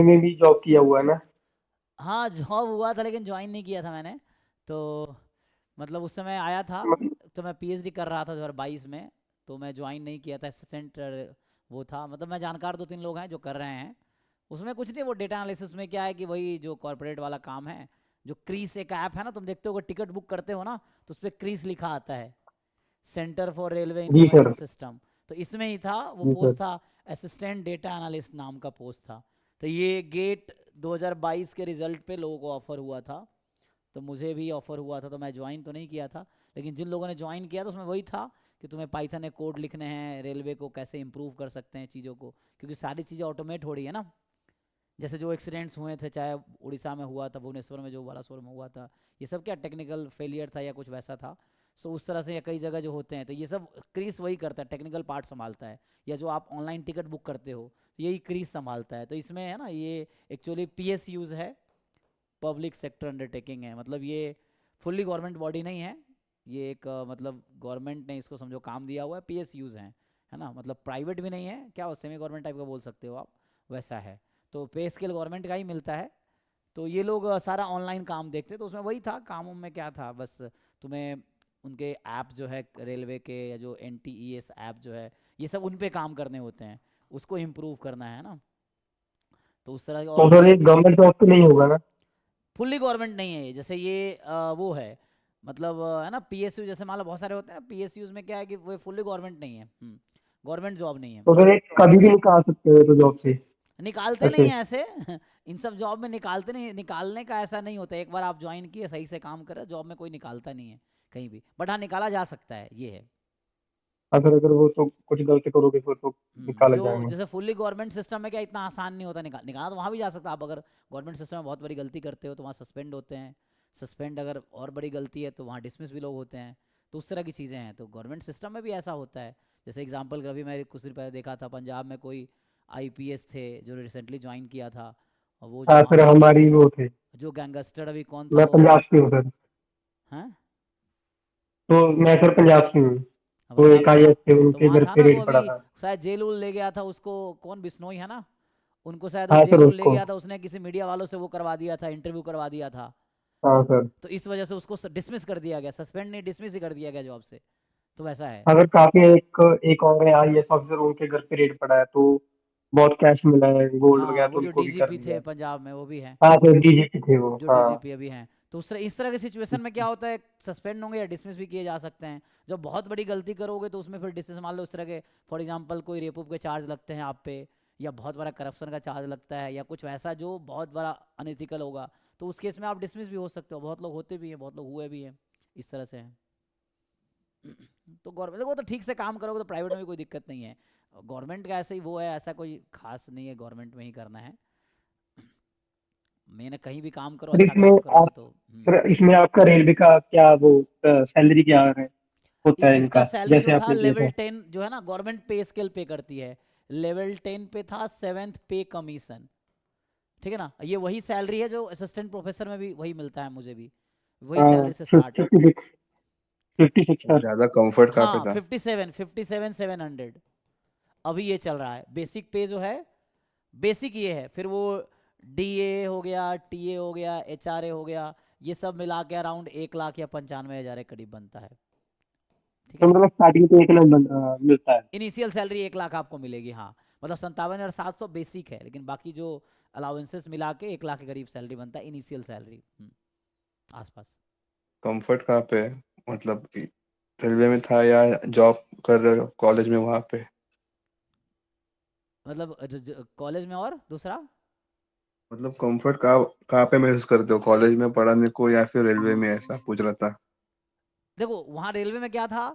में भी जॉब किया हुआ है ना। हाँ जॉब हुआ था लेकिन ज्वाइन नहीं किया था मैंने। तो मतलब उस समय आया था। मतलब तो मैं पीएचडी कर रहा था 2022 में। तो मैं ज्वाइन नहीं किया था, असिस्टेंट वो था। मतलब मैं जानकार दो तीन लोग हैं जो कर रहे हैं। उसमें कुछ नहीं, वो डेटा एनालिसिस में क्या है कि वही जो कॉर्पोरेट वाला काम है। जो क्रीस एक ऐप है ना, तुम देखते हो टिकट बुक करते हो ना, तो उस पर क्रीस लिखा आता है, सेंटर फॉर रेलवे जी इंफॉर्मेशन सर। सिस्टम। तो इसमें ही था वो जी पोस्ट सर। था, असिस्टेंट डेटा एनालिस्ट नाम का पोस्ट था। तो ये गेट 2022 के रिजल्ट पे लोगों को ऑफर हुआ था। तो मुझे भी ऑफर हुआ था, तो मैं ज्वाइन तो नहीं किया था। लेकिन जिन लोगों ने ज्वाइन किया तो उसमें वही था कि तुम्हें पाइथन में कोड लिखने हैं, रेलवे को कैसे इंप्रूव कर सकते हैं चीज़ों को, क्योंकि सारी चीज़ें ऑटोमेट हो रही है ना। जैसे जो एक्सीडेंट्स हुए थे, चाहे उड़ीसा में हुआ था, भुवनेश्वर में जो बालासोर में हुआ था, ये सब क्या टेक्निकल फेलियर था या कुछ वैसा था। सो उस तरह से या कई जगह जो होते हैं, तो ये सब क्रीस वही करता है, टेक्निकल पार्ट संभालता है। या जो आप ऑनलाइन टिकट बुक करते हो, तो यही क्रीस संभालता है। तो इसमें है ना, ये एक्चुअली पीएस यूज़ है, पब्लिक सेक्टर अंडरटेकिंग है। मतलब ये फुल्ली गवर्नमेंट बॉडी नहीं है। ये एक मतलब गवर्नमेंट ने इसको समझो काम दिया हुआ है, पीएस यूज़ है ना। मतलब प्राइवेट भी नहीं है, क्या सेमी गवर्नमेंट टाइप का बोल सकते हो आप, वैसा है। तो पे स्केल गवर्नमेंट का ही मिलता है। तो ये लोग सारा ऑनलाइन काम देखते, तो उसमें वही था, कामों में क्या था बस, तुम्हें उनके ऐप जो है रेलवे के, या जो एनटीईएस ऐप जो है, ये सब उन पे काम करने होते हैं, उसको इम्प्रूव करना है ना। तो उस तरह के और तो भी सर कई। ये गवर्नमेंट जॉब तो नहीं होगा ना। फुल्ली गवर्नमेंट नहीं है ये। जैसे ये वो है, मतलब है ना, पीएसयू जैसे मान लो बहुत सारे होते हैं ना, पीएसयूज में क्या है कि वो फुल्ली गवर्नमेंट नहीं है। गवर्नमेंट जॉब नहीं है। तो सर ये कभी भी निकाल सकते हो तो जॉब से। निकालते नहीं ऐसे। है ऐसे इन सब जॉब में निकालते नहीं, निकालने का ऐसा नहीं होता। एक बार आप ज्वाइन किए, सही से काम कर रहे, जॉब में कोई निकालता नहीं है कहीं भी। बट हाँ, निकाला जा सकता है, ये है। अगर अगर वो तो कुछ गलत करोगे फिर तो निकाले जो जाएंगे। जैसे फुल्ली गवर्नमेंट सिस्टम में क्या इतना आसान नहीं होता, निकालना तो वहाँ भी जा सकता है। आप अगर गवर्नमेंट सिस्टम में बहुत बड़ी गलती करते हो तो वहाँ सस्पेंड होते हैं। सस्पेंड अगर और बड़ी गलती है तो वहाँ डिसमिस भी लोग होते हैं। तो उस तरह की चीज़ें हैं, तो गवर्नमेंट सिस्टम में भी ऐसा होता है। जैसे एग्जाम्पल अभी मैं कुछ दिन पहले देखा था, पंजाब में कोई आईपीएस थे जो रिसेंटली ज्वाइन किया था। और वो जो हाँ वहाँ सर पे हमारी वो थे। जो गैंगस्टर अभी कौन था मैं वो, पंजाब से हूँ सर। हैं, तो मैं सर पंजाब से हूँ। तो पंजाब एक से आई ना। थे तो उनके वहाँ घर था पे ना वो रेड अभी, पड़ा था। शायद जेल उल ले गया था उसको, कौन, बिश्नोई है ना। उनको शायद वो हाँ जेल सर उल ले उसको। गया था, उसने किसी मीडिया वालों से वो करवा दिया था, इंटरव्यू करवा दिया था। हाँ तो सर। तो इस वजह से उसको डिसमिस कर दिया गया, सस्पेंड नहीं, डिसमिस ही कर दिया गया जॉब से। तो वैसा है। अगर काफी एक एक और है आईएएस ऑफिसर उनके घर पे रेड पड़ा है तो बहुत कैश मिला है गोल्ड हाँ वगैरह वो तो जो उनको भी कर डीजीपी लिया थे है। पंजाब में, वो भी हैं। हाँ सर डीजीपी थे वो जो हाँ। डीजीपी अभी हैं। तो इस तरह की सिचुएशन में क्या होता है, सस्पेंड होंगे या डिसमिस भी किए जा सकते हैं। जब बहुत बड़ी गलती करोगे तो उसमें फिर डिसमिस, मान लो इस तरह के, फॉर एग्जांपल कोई रेप के चार्ज लगते हैं आप पे, या बहुत बड़ा करप्शन का चार्ज लगता है, या कुछ वैसा जो बहुत बड़ा अनएथिकल होगा, तो उस केस में आप डिसमिस भी हो सकते हो। बहुत लोग होते भी हैं, बहुत लोग हुए भी हैं, इस तरह से है। तो गवर्नमेंट वो तो ठीक से काम करोगे तो प्राइवेट में भी कोई दिक्कत नहीं है। गवर्नमेंट का ऐसे ही वो है, ऐसा कोई खास नहीं है, गवर्नमेंट में ही करना है। मैंने कहीं भी काम करो, सर अच्छा इसमें काम आप करोगे तो सर इसमें आपका रेलवे का क्या वो सैलरी क्या है होता है इसका इनका सैलरी जो जैसे था आपने किया लेवल था। 10 जो है ना, गवर्नमेंट पे स्केल पे करती है। लेवल 10 पे था सेवेंथ पे कमीशन। ठीक है ना, ये वही सैलरी है जो असिस्टेंट प्रोफेसर में भी वही मिलता है, मुझे भी वही सैलरी से स्टार्ट है। 56 56 तो सर। ज्यादा कंफर्ट कहाँ पे हाँ था? 57 अभी ये चल रहा है बेसिक पे जो है। बेसिक ये है, फिर वो डीए हो गया, टीए हो गया, एचआरए हो गया, ये सब मिला के अराउंड 1,95,000 के करीब बनता है। ठीक है तो ना। मतलब स्टार्टिंग तो 1 लाख मिलता है। इनिशियल सैलरी 1 लाख आपको मिलेगी, हाँ। मतलब 57,700 बेसिक है, लेकिन बाकी जो अलाउंसेस मिला के 1 लाख के करीब सैलरी बनता है, इनिशियल सैलरी आसपास। कंफर्ट कहाँ पे है? मतलब कि रेलवे में था या जॉब कर रहे हो कॉलेज में वहाँ पे? मतलब कॉलेज में, और दूसरा, मतलब कंफर्ट कहाँ कहाँ पे महसूस करते हो, कॉलेज में पढ़ाने को या फिर रेलवे में, ऐसा पूछ रहा था। देखो वहाँ रेलवे में क्या था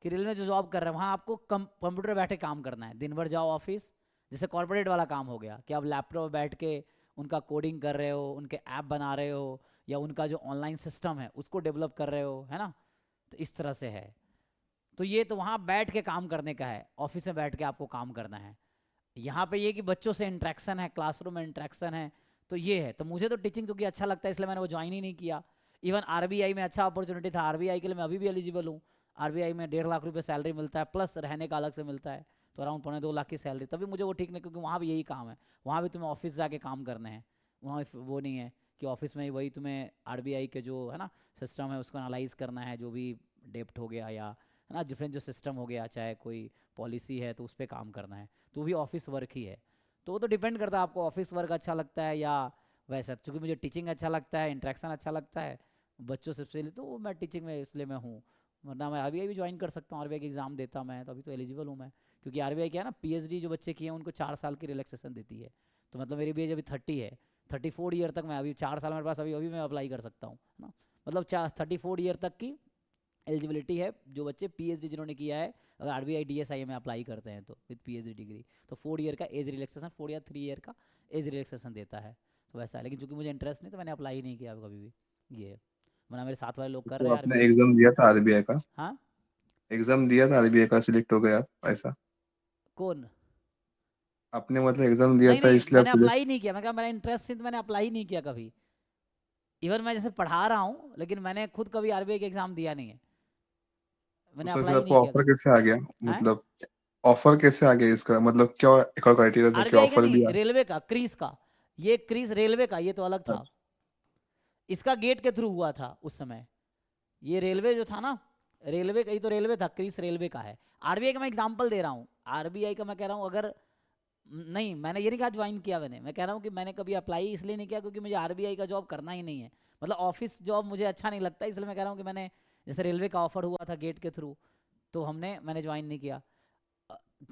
कि रेलवे में जो जॉब कर रहे हैं वहाँ आपको कंप्यूटर बैठे काम करना है, दिन भर जाओ ऑफिस। जैसे कॉर्पोरेट वाला काम हो गया कि आप लैपटॉप बैठ के उनका कोडिंग कर रहे हो, उनके ऐप बना रहे हो, या उनका जो ऑनलाइन सिस्टम है उसको डेवलप कर रहे हो, है ना। तो इस तरह से है। तो ये तो वहाँ बैठ के काम करने का है, ऑफिस में बैठ के आपको काम करना है। यहाँ पे ये कि बच्चों से इंट्रैक्शन है, क्लासरूम में इंट्रैक्शन है। तो ये है, तो मुझे तो टीचिंग तो कि अच्छा लगता है, इसलिए मैंने वो ज्वाइन ही नहीं किया। इवन आरबीआई में अच्छा अपॉर्चुनिटी था, आरबीआई के लिए मैं अभी भी एलिजिबल हूँ। आरबीआई में 1.5 लाख रुपये सैलरी मिलता है, प्लस रहने का अलग से मिलता है। तो अराउंड 2.25 लाख की सैलरी, तभी मुझे वो ठीक नहीं, क्योंकि वहाँ भी यही काम है, वहाँ भी तुम्हें ऑफिस जाके काम करने हैं, वहाँ वो नहीं है कि ऑफिस में ही वही तुम्हें आरबीआई के जो है ना सिस्टम है उसको एनालाइज करना है, जो भी डेप्ट हो गया या है ना डिफरेंट जो सिस्टम हो गया, चाहे कोई पॉलिसी है तो उस पर काम करना है, तो वो भी ऑफिस वर्क ही है। तो वो तो डिपेंड करता है आपको ऑफिस वर्क अच्छा लगता है या वैसा, क्योंकि मुझे टीचिंग अच्छा लगता है, इंटरेक्शन अच्छा लगता है बच्चों से, इसलिए तो मैं टीचिंग में इसलिए मैं हूँ, वरना मैं आरबीआई भी ज्वाइन कर सकता हूँ, आरबीआई का एग्ज़ाम देता मैं, तो अभी तो एलिजिबल हूँ मैं, क्योंकि आरबीआई क्या है ना, पीएचडी जो बच्चे किए हैं उनको 4 साल की रिलैक्सेशन देती है, तो मतलब मेरी भी एज अभी 30 है, 34 ईयर तक मैं अभी 4 साल मेरे पास, अभी अभी मैं अप्लाई कर सकता हूँ है ना, मतलब 34 ईयर तक की एलिजिबिलिटी है जो बच्चे पीएचडी जिन्होंने किया है, अगर आरबीआई डीएसआई में अप्लाई करते हैं तो विद पीएचडी डिग्री, तो 4 ईयर का एज रिलैक्सेशन, 4 या 3 ईयर का एज रिलैक्सेशन देता है, तो वैसा है। लेकिन चूंकि मुझे इंटरेस्ट नहीं तो मैंने अप्लाई ही नहीं किया कभी भी, ये है, वरना मेरे साथ वाले लोग कर तो रहे हैं आपने आरबीआई। एग्जाम दिया था आरबीआई का? हाँ। एग्जाम दिया था आरबीआई का, सिलेक्ट हो गए आप ऐसा? कौन? आपने मतलब एग्जाम दिया नहीं था नहीं, इसलिए आप मैंने सिलेक्ट? अप्लाई नहीं किया, मैं कहा मेरा इंटरेस्ट नहीं तो मैंने अप्लाई नहीं किया कभी, इवन मैं जैसे पढ़ा रहा हूँ लेकिन मैंने खुद कभी आरबीआई का एग्जाम दिया नहीं है, मैंने उसका फिर अप्लाई नहीं आपको किया ऑफर कभी। कैसे आ गया? है मतलब ऑफर कैसे आ गया इसका, मतलब क्या एक क्राइटेरिया था कि आरबीआई का ऑफर भी नहीं, आ? रेलवे का, क्रीज का, ये क्रीज रेलवे का, ये तो अलग था, अच्छा। इसका गेट के थ्रू हुआ था उस समय, ये रेलवे जो था ना, रेलवे का ही तो रेलवे था, क्रीज रेलवे का है। आरबीआई का मैं एग्जांपल दे रहा हूँ, आरबीआई का मैं कह रहा हूँ, अगर नहीं मैंने ये नहीं कहा ज्वाइन किया मैंने, मैं कह रहा हूँ कि मैंने कभी अप्लाई इसलिए नहीं किया क्योंकि मुझे आरबीआई का जॉब करना ही नहीं है, मतलब ऑफिस जॉब मुझे अच्छा नहीं लगता, इसलिए मैं कह रहा हूँ कि मैंने, जैसे रेलवे का ऑफर हुआ था गेट के थ्रू, तो मैंने ज्वाइन नहीं किया।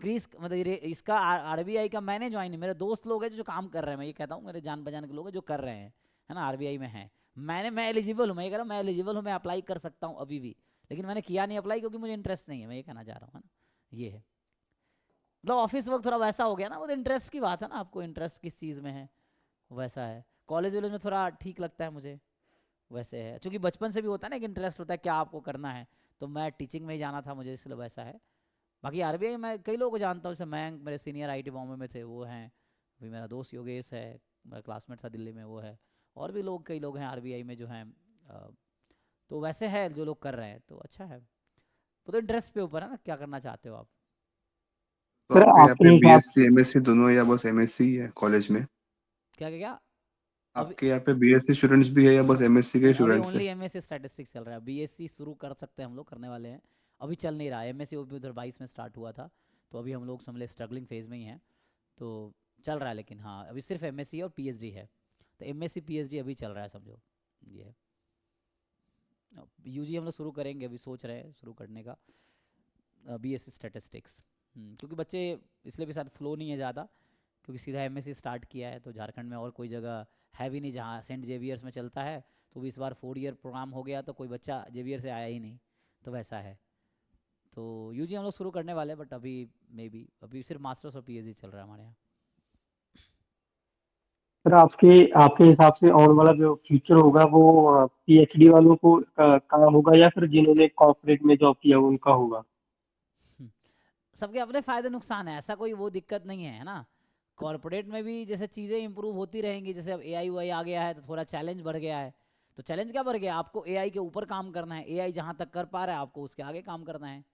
क्रीज मतलब इसका आरबीआई का मैंने ज्वाइन नहीं, मेरे दोस्त लोग हैं जो काम कर रहे हैं, मैं ये कहता हूँ मेरे जान पहचान के लोग हैं जो कर रहे हैं, है ना, आरबीआई में हैं, मैं एलिजिबल हूँ, मैं ये कह रहा हूँ मैं एलिजिबल हूँ, मैं अप्लाई कर सकता हूँ अभी भी, लेकिन मैंने किया नहीं अप्लाई क्योंकि मुझे इंटरेस्ट नहीं है, मैं ये कहना चाह रहा हूँ, है ना, ये है। मतलब ऑफिस वर्क थोड़ा वैसा हो गया ना, वो तो इंटरेस्ट की बात है ना, आपको इंटरेस्ट किस चीज़ में है, वैसा है। कॉलेज वॉलेज में थोड़ा ठीक लगता है मुझे, वैसे है, क्योंकि बचपन से भी होता है ना कि इंटरेस्ट होता है क्या आपको करना है, तो मैं टीचिंग में ही जाना था मुझे, इसलिए वैसा है। बाकी आरबीआई मैं कई लोगों को जानता हूँ, जैसे मयंक मेरे सीनियर आईटी बॉम्बे में थे वो हैं, अभी मेरा दोस्त योगेश है, मेरा क्लासमेट था दिल्ली में वो है, और भी लोग कई लोग हैं आरबीआई में जो हैं, तो वैसे है जो लोग कर रहे हैं, तो अच्छा है, वो तो इंटरेस्ट पे ऊपर है ना, क्या करना चाहते हो आप। तो सर आपके यहाँ आपके पे हिसाब बीएससी एमएससी दोनों है या बस एमएससी ही है कॉलेज में? क्या क्या क्या? अभी आपके यहाँ पे बीएससी स्टूडेंट्स भी है या बस एमएससी के नहीं, अभी स्टूडेंट्स है? ओनली एमएससी स्टैटिस्टिक्स चल रहा है, बीएससी शुरू कर सकते हैं हम लोग, करने वाले हैं, अभी चल नहीं रहा है, एमएससी वो भी उधर 22 में स्टार्ट हुआ था, तो अभी हम लोग समझे स्ट्रगलिंग फेज में ही हैं, तो चल रहा है, लेकिन हाँ अभी सिर्फ एमएससी और पीएचडी है, तो एमएससी पीएचडी अभी चल रहा है समझो, ये है। यूजी हम लोग शुरू करेंगे, अभी सोच रहे हैं शुरू करने का, बीएससी स्टैटिस्टिक्स, क्योंकि बच्चे इसलिए भी शायद फ्लो नहीं है ज़्यादा, क्योंकि सीधा एमएससी स्टार्ट किया है, तो झारखंड में और कोई जगह है भी नहीं जहाँ सेंट जेवियर्स में चलता है, तो भी इस बार 4 ईयर प्रोग्राम हो गया तो कोई बच्चा जेवियर से आया ही नहीं, तो वैसा है। तो यूजी हम लोग शुरू करने वाले हैं, बट अभी मे बी अभी सिर्फ मास्टर्स और पीएचडी चल रहा है हमारे यहाँ। सर आपके आपके हिसाब से ऑन वाला जो फ्यूचर होगा वो पीएचडी वालों को का होगा या फिर जिन्होंने कॉर्पोरेट में जॉब किया उनका होगा? हम्म, सबके अपने फ़ायदे नुकसान है, ऐसा कोई वो दिक्कत नहीं है ना, कॉर्पोरेट में भी जैसे चीज़ें इंप्रूव होती रहेंगी, जैसे अब एआई वाई आ गया है तो थोड़ा चैलेंज बढ़ गया है, तो चैलेंज क्या बढ़ गया, आपको एआई के ऊपर काम करना है, एआई जहाँ तक कर पा रहा है आपको उसके आगे काम करना है।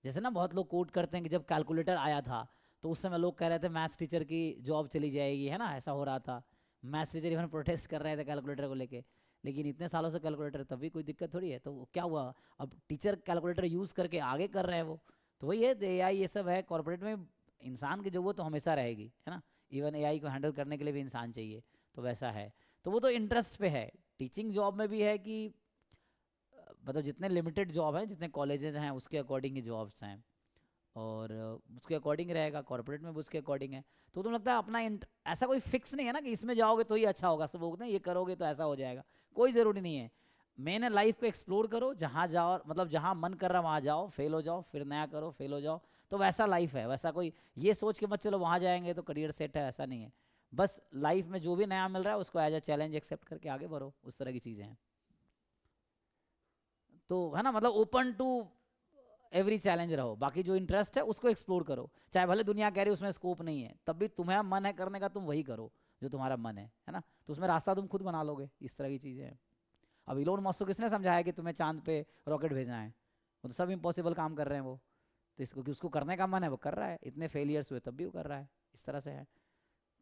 जैसे ना बहुत लोग कोट करते हैं कि जब कैलकुलेटर आया था तो उस समय लोग कह रहे थे मैथ्स टीचर की जॉब चली जाएगी, है ना, ऐसा हो रहा था, मैथ्स टीचर इवन प्रोटेस्ट कर रहे थे कैलकुलेटर को लेके, लेकिन इतने सालों से कैलकुलेटर तब भी कोई दिक्कत थोड़ी है, तो क्या हुआ, अब टीचर कैलकुलेटर यूज़ करके आगे कर रहे हैं वो, तो वही है एआई ये सब है, कॉर्पोरेट में इंसान की जरूरत तो हमेशा रहेगी, है ना, इवन एआई को हैंडल करने के लिए भी इंसान चाहिए, तो वैसा है, तो वो तो इंटरेस्ट पे है। टीचिंग जॉब में भी है कि मतलब जितने लिमिटेड जॉब हैं, जितने कॉलेजेस हैं उसके अकॉर्डिंग ही जॉब्स हैं, और उसके अकॉर्डिंग रहेगा, कॉर्पोरेट में भी उसके अकॉर्डिंग है, तो लगता है अपना ऐसा कोई फिक्स नहीं है ना कि इसमें जाओगे तो ही अच्छा होगा, सब बोलते हैं ये करोगे तो ऐसा हो जाएगा, कोई ज़रूरी नहीं है। मैंने लाइफ को एक्सप्लोर करो, जहाँ जाओ मतलब जहाँ मन कर रहा वहाँ जाओ, फेल हो जाओ फिर नया करो, फेल हो जाओ, तो वैसा लाइफ है, वैसा कोई ये सोच के मत चलो वहाँ जाएंगे तो करियर सेट है, ऐसा नहीं है, बस लाइफ में जो भी नया मिल रहा है उसको एज अ चैलेंज एक्सेप्ट करके आगे बढ़ो, उस तरह की चीज़ें हैं, तो है ना, मतलब ओपन टू एवरी चैलेंज रहो, बाकी जो इंटरेस्ट है उसको एक्सप्लोर करो, चाहे भले दुनिया कह रही है उसमें स्कोप नहीं है, तब भी तुम्हारा मन है करने का, तुम वही करो जो तुम्हारा मन है ना, तो उसमें रास्ता तुम खुद बना लोगे, इस तरह की चीज़ें हैं। अब इलोन मस्क को किसने समझाया कि तुम्हें चांद पे रॉकेट भेजना है, वो तो सब इम्पॉसिबल काम कर रहे हैं वो, तो इसको कि उसको करने का मन है वो कर रहा है, इतने फेलियर्स हुए तब भी वो कर रहा है, इस तरह से है।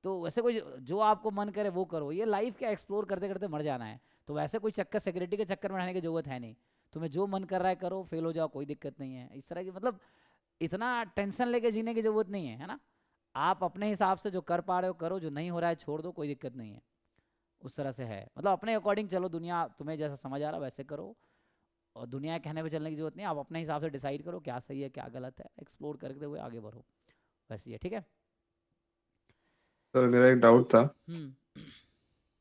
तो वैसे कोई जो आपको मन करे वो करो, ये लाइफ क्या एक्सप्लोर करते करते मर जाना है, तो वैसे कोई चक्कर सिक्योरिटी के चक्कर में रहने की जरूरत है नहीं। तुम्हें जो मन कर रहा है करो, फेल हो जाओ कोई दिक्कत नहीं है, इस तरह की मतलब इतना टेंशन लेके जीने की जरूरत नहीं है ना। आप अपने हिसाब से जो कर पा रहे हो करो, जो नहीं हो रहा है छोड़ दो, कोई दिक्कत नहीं है, उस तरह से है। मतलब अपने अकॉर्डिंग चलो, दुनिया तुम्हें जैसा समझ आ रहा है वैसे करो, और दुनिया के कहने पे चलने की जरूरत नहीं, आप अपने हिसाब से डिसाइड करो क्या सही है क्या गलत है, एक्सप्लोर करते हुए आगे बढ़ो, वैसे ही है, ठीक है। सर मेरा एक डाउट था। हम्म।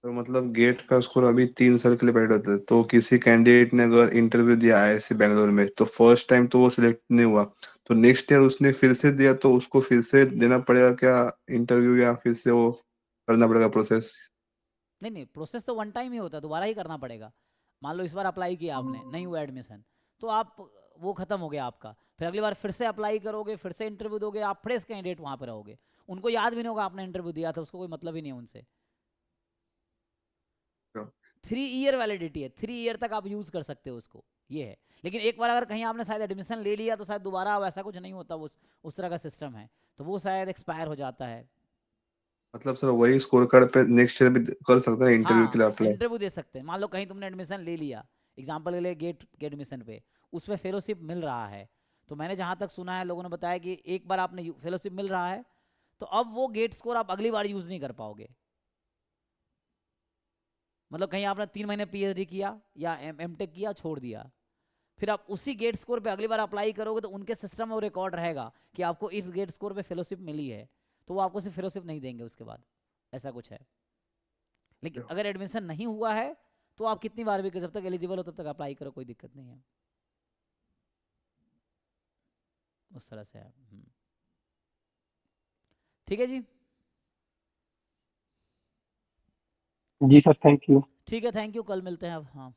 तो मतलब गेट का स्कोर अभी 3 साल के लिए वैलिड होता है, तो किसी कैंडिडेट ने अगर इंटरव्यू दिया आईआईएससी बैंगलोर में, तो फर्स्ट टाइम तो वो सिलेक्ट नहीं हुआ, तो नेक्स्ट ईयर उसने फिर से दिया, तो उसको फिर से देना पड़ेगा क्या इंटरव्यू, या फिर से वो करना पड़ेगा प्रोसेस? नहीं नहीं, प्रोसेस तो वन टाइम ही होता है, दोबारा ही करना पड़ेगा। मान लो इस बार अप्लाई किया आपने, नहीं हुआ एडमिशन, तो आप वो खत्म हो गया आपका, फिर अगली बार फिर से अप्लाई करोगे, फिर से इंटरव्यू दोगे, आप फ्रेश कैंडिडेट वहां पर रहोगे, उनको याद भी नहीं होगा आपने इंटरव्यू दिया था, उसको कोई मतलब ही नहीं है उनसे। 3 ईयर वैलिडिटी है, 3 ईयर तक आप यूज कर सकते हो उसको, ये है। लेकिन एक बार अगर कहीं आपने शायद एडमिशन ले लिया तो शायद दोबारा वैसा कुछ नहीं होता, उस तरह का सिस्टम है, तो वो शायद एक्सपायर हो जाता है। मतलब सर वही स्कोर कार्ड पे नेक्स्ट ईयर भी कर सकता है इंटरव्यू के लिए हाँ अप्लाई? इंटरव्यू दे सकते हैं, मान लो कहीं तुमने एडमिशन ले लिया, एग्जाम्पल के लिए गेट के एडमिशन पे, उस पर फेलोशिप मिल रहा है, तो मैंने जहाँ तक सुना है लोगों ने बताया कि एक बार आपने फेलोशिप मिल रहा है, तो अब वो गेट स्कोर आप अगली बार यूज नहीं कर पाओगे। मतलब कहीं आपने 3 महीने पीएचडी किया या एमटेक किया, छोड़ दिया, फिर आप उसी गेट स्कोर पे अगली बार अप्लाई करोगे तो उनके सिस्टम में वो रिकॉर्ड रहेगा कि आपको इस गेट स्कोर पे फेलोशिप मिली है, तो वो आपको सिर्फ फेलोशिप नहीं देंगे उसके बाद, ऐसा कुछ है। लेकिन अगर एडमिशन नहीं हुआ है तो आप कितनी बार भी, जब तक एलिजिबल हो तब तक अप्लाई करो, कोई दिक्कत नहीं है, उस तरह से है। ठीक है जी। जी सर, थैंक यू। ठीक है, थैंक यू, कल मिलते हैं अब, हाँ।